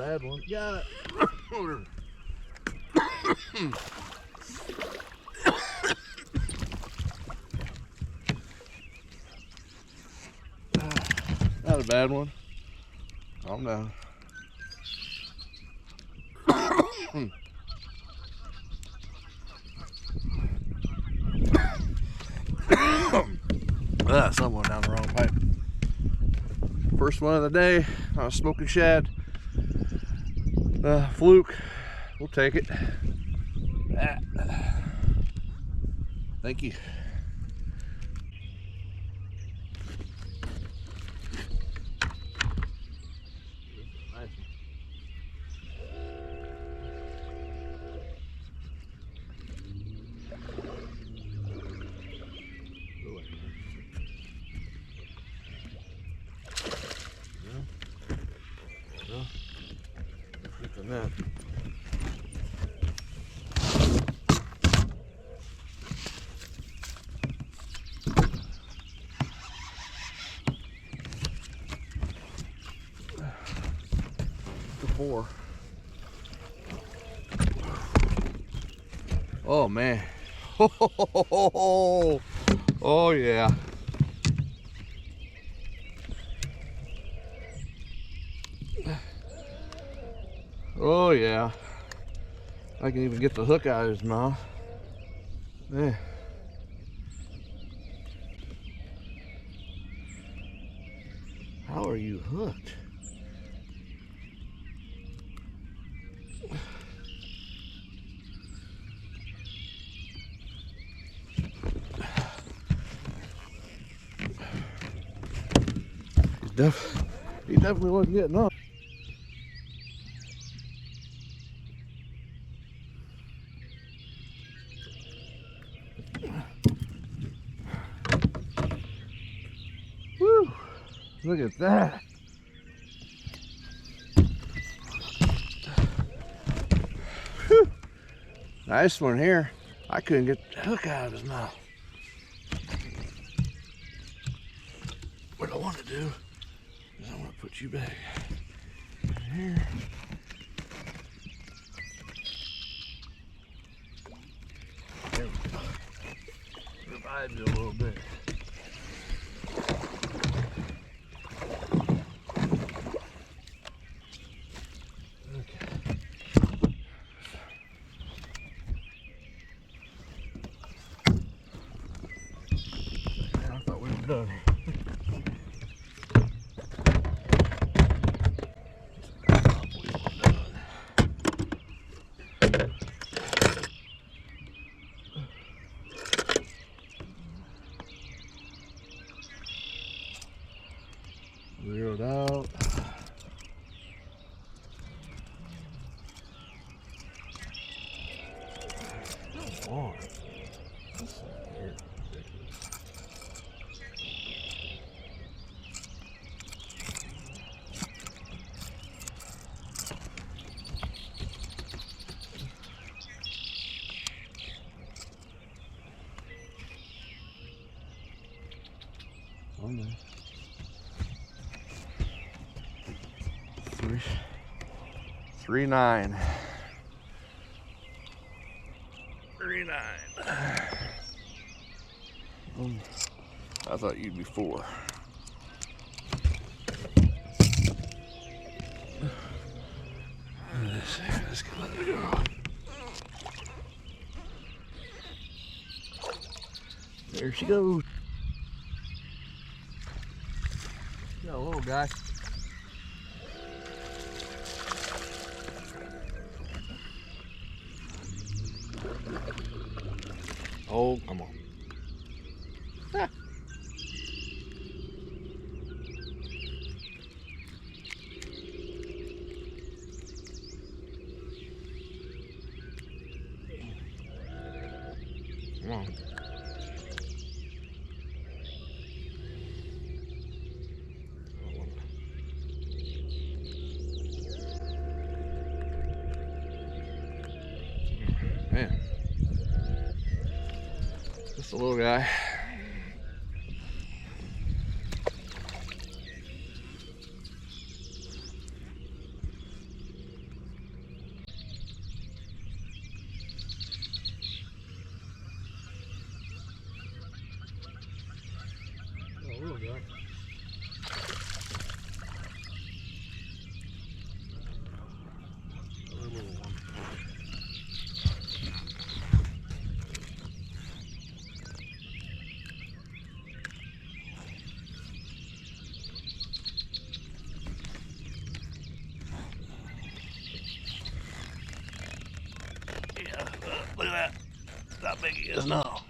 bad one. Got it. Not a bad one. Calm down. Something went down the wrong pipe. First one of the day on a smoking shad. Fluke. We'll take it. Thank you. Nice. That. The 4. Oh man. Oh yeah. Oh yeah, I can even get the hook out of his mouth. Man. How are you hooked? He definitely wasn't getting up. Woo! Look at that. Whew. Nice one here. I couldn't get the hook out of his mouth. What I want to do is I want to put you back here. There we go. Revive you a little bit. Done. Reeled out. Come on. That's so weird. Oh no. 3.9. 3.9. I thought you'd be 4. Let's go. Let it go. There she goes. Got a little guy. Oh, come on. Ah. Come on. Man. Just a little guy. that. That's how big he is now.